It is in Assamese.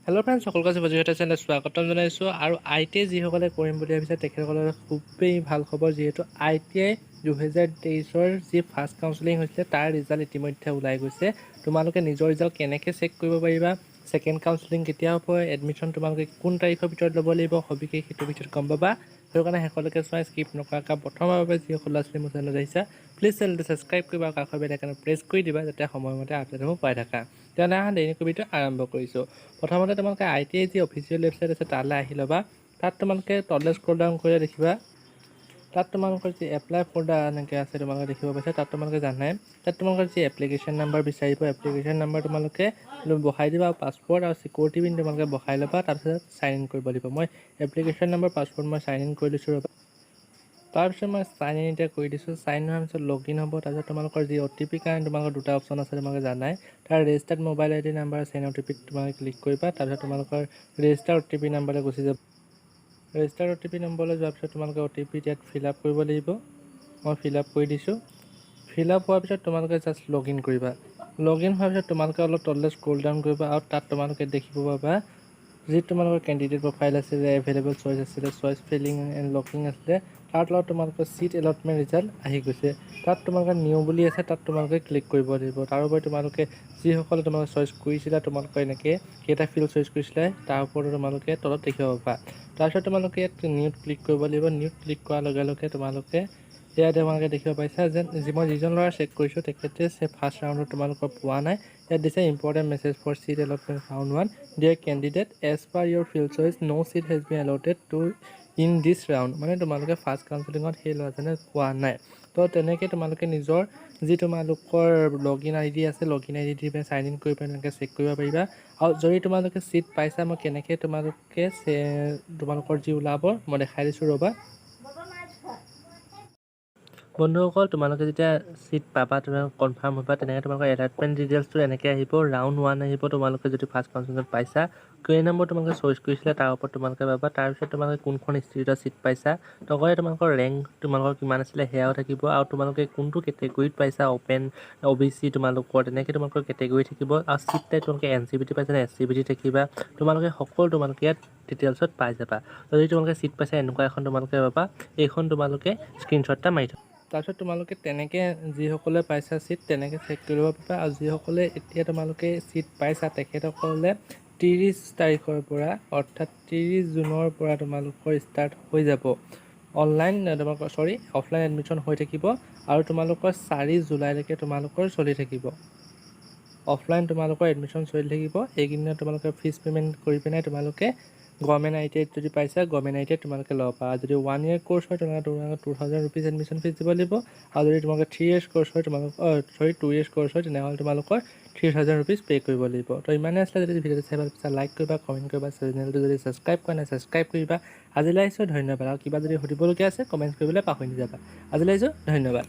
হেল্ল' ফ্ৰেণ্ডছ, সকলোকে সুভজিত চেনেলত স্বাগতম জনাইছোঁ। আৰু ITI যিসকলে কৰিম বুলি ভাবিছে তেখেতসকলৰ খুবেই ভাল খবৰ, যিহেতু ITI 2023-ৰ যি ফাৰ্ষ্ট কাউন্সেলিং হৈছিলে তাৰ ৰিজাল্ট ইতিমধ্যে ওলাই গৈছে। তোমালোকে নিজৰ ৰিজাল্ট কেনেকৈ চেক কৰিব পাৰিবা, ছেকেণ্ড কাউন্সেলিং কেতিয়া হ'ব, এডমিশ্যন তোমালোকে কোন তাৰিখৰ ভিতৰত ল'ব লাগিব, সবিশেষ সেইটোৰ ভিতৰত গম পাবা। সেইটো কাৰণে শেষলৈকে চোৱা, স্কিপ নকৰাকৈ প্ৰথমৰ বাবে যিসকল ল'ৰা ছোৱালী মোৰ চেনেলত আহিছা প্লিজ চেনেলটো ছাবস্ক্ৰাইব কৰিবা, কাষৰ বেল আইকনটো প্ৰেছ কৰি দিবা, যাতে সময়মতে আপডেটসমূহ পাই থাকা। তেনেহ'লে দেৰি ভিডিঅ'টো আৰম্ভ কৰিছোঁ। প্ৰথমতে তোমালোকে ITI যি অফিচিয়েল ৱেবছাইট আছে তালৈ আহি ল'বা। তাত তোমালোকে তললৈ স্ক্ৰল ডাউন কৰি দেখিবা, তাত তোমালোকৰ যি এপ্লাই ফৰ দা এনেকৈ আছে তোমালোকে দেখিব পাইছা। তাত তোমালোকে জানাই, তাত তোমালোকৰ যি এপ্লিকেশ্যন নাম্বাৰ বিচাৰিব, এপ্লিকেশ্যন নাম্বাৰ তোমালোকে বহাই দিবা, আৰু পাছপৰ্ট আৰু চিকিউৰিটি পিন তোমালোকে বহাই ল'বা। তাৰপিছত চাইন ইন কৰিব লাগিব। মই এপ্লিকেশ্যন নাম্বাৰ পাছপৰ্ট মই চাইন ইন কৰি লৈছোঁ ৰ'বা। তাৰপিছত মই চাইন ইন এতিয়া কৰি দিছোঁ। চাইন ইন হোৱাৰ পিছত লগ ইন হ'ব। তাৰপিছত তোমালোকৰ যি OTP কাৰণে তোমালোকৰ দুটা অপশ্যন আছে তোমালোকে জানাই। তাৰ ৰেজিষ্টাৰ্ড মোবাইল ID নাম্বাৰ আছে, OTP তোমালোকে ক্লিক কৰিবা। তাৰপিছত তোমালোকৰ ৰেজিষ্টাৰ OTP নাম্বাৰলৈ গুচি যাব। ৰেজিষ্টাৰ OTP নম্বৰলৈ যোৱাৰ পিছত তোমালোকে OTP ইয়াত ফিল আপ কৰিব লাগিব। মই ফিল আপ কৰি দিছোঁ। ফিল আপ হোৱাৰ পিছত তোমালোকে জাষ্ট লগ ইন কৰিবা। লগ ইন হোৱাৰ পিছত তোমালোকে অলপ তললৈ স্ক্ৰল ডাউন কৰিবা, আৰু তাত তোমালোকে দেখিব পাবা যি তোমালোকৰ কেণ্ডিডেট প্ৰফাইল আছিলে, এভেইলেবল চইচ আছিলে, চইচ ফিলিং এণ্ড লকিং আছিলে, তাৰ তলত তোমালোকৰ চিট এলটমেণ্ট ৰিজাল্ট আহি গৈছে। তাত তোমালোকে নিউ বুলি আছে, তাত তোমালোকে ক্লিক কৰিব লাগিব। তাৰোপৰি তোমালোকে যিসকলে তোমালোকে চইচ কৰিছিলা, তোমালোকে এনেকৈ কেইটা ফিল্ড চইচ কৰিছিলে তাৰ ওপৰতো তোমালোকে তলত দেখিব পাবা। তাৰপিছত তোমালোকে ইয়াত নিউত ক্লিক কৰিব লাগিব। নিউত ক্লিক কৰাৰ লগে লগে তোমালোকে তোমালোকে দেখিব পাইছা যে মই যিজন ল'ৰা চেক কৰিছোঁ তেখেতে ফাৰ্ষ্ট ৰাউণ্ডত তোমালোকৰ পোৱা নাই। ইয়াত দিছে important message for seat allotment round 1, dear candidate, as per your filled choice no' seat has been allotted to in this round. মানে তোমালোকে ফাৰ্ষ্ট কাউন্সেলিঙত সেই ল'ৰাজনে পোৱা নাই। তো তেনেকৈ তোমালোকে নিজৰ যি তোমালোকৰ লগ ইন ID আছে, লগ ইন ID দি চাইন ইন কৰি পেলাই এনেকৈ চেক কৰিব পাৰিবা। আৰু যদি তোমালোকে চিট পাইছা, মই কেনেকৈ তোমালোকৰ যি ওলাব মই দেখাই দিছোঁ ৰ'বা। বন্ধুসকল, তোমালোকে যেতিয়া চিট পাবা, তোমালোকে কনফাৰ্ম হ'বা, তেনেকৈ তোমালোকৰ এলটমেণ্ট ডিটেইলছটো এনেকৈ আহিব। ৰাউণ্ড 1 আহিব, তোমালোকে যদি ফাৰ্ষ্ট কাউন্সেলিঙত পাইছা। কেই নম্বৰ তোমালোকে চইচ কৰিছিলে তাৰ ওপৰত তোমালোকে পাবা। তাৰপিছত তোমালোকে কোনখন ইনষ্টিটিউটত চিট পাইছা, লগতে তোমালোকৰ ৰেংক তোমালোকৰ কিমান আছিলে সেয়াও থাকিব, আৰু তোমালোকে কোনটো কেটেগৰীত পাইছা, অ'পেন, OBC তোমালোকৰ তেনেকৈ তোমালোকৰ কেটেগৰী থাকিব। আৰু চিট টাইপ তোমালোকে NCVT পাইছা নে SCVT থাকিবা, তোমালোকে সকলো তোমালোকে ইয়াত ডিটেইলছত পাই যাবা। যদি তোমালোকে চিট পাইছা এনেকুৱা এখন তোমালোকে পাবা, এইখন তোমালোকে স্ক্ৰীনশ্বট এটা মাৰি থ'বা। তাৰপিছত তোমালোকে তেনেকৈ যিসকলে পাইছা চিট তেনেকৈ চেক কৰিব পাৰিবা। আৰু যিসকলে এতিয়া তোমালোকে চিট পাইছা তেখেতসকলে 30 তাৰিখৰ পৰা, অৰ্থাৎ 30 জুনৰ পৰা তোমালোকৰ ষ্টাৰ্ট হৈ যাব অফলাইন এডমিশ্যন হৈ থাকিব। আৰু তোমালোকৰ 4 জুলাইলৈকে তোমালোকৰ চলি থাকিব অফলাইন তোমালোকৰ এডমিশ্যন চলি থাকিব। এইকেইদিনত তোমালোকে ফিজ পে'মেণ্ট কৰি পিনে তোমালোকে গভৰ্ণমেণ্ট ITIত যদি পাইছা, গভৰ্ণমেণ্ট ITIত তোমালোকে ল'ব পাৰা। যদি 1 year কোৰ্চ হয় তোমালোকে 2000 rupees এডমিশ্যন ফিজ দিব লাগিব। আৰু যদি তোমালোকে 3 years কোৰ্চ হয় 2 years কোৰ্চ হয় তেনেহ'লে তোমালোকৰ 3000 rupees পে' কৰিব লাগিব। তো ইমানে আছিলে। যদি ভিডিঅ'টো চাই ভাল পাইছা লাইক কৰিবা, কমেণ্ট কৰিবা, চেনেলটো যদি ছাবস্ক্ৰাইব কৰা নাই ছাবস্ক্ৰাইব কৰিবা। আজিলৈ আহিছোঁ, ধন্যবাদ। আৰু কিবা যদি সুধিবলগীয়া আছে কমেণ্ট কৰিবলৈ পাহৰি নাযাবা। আজিলৈ আহিছোঁ, ধন্যবাদ।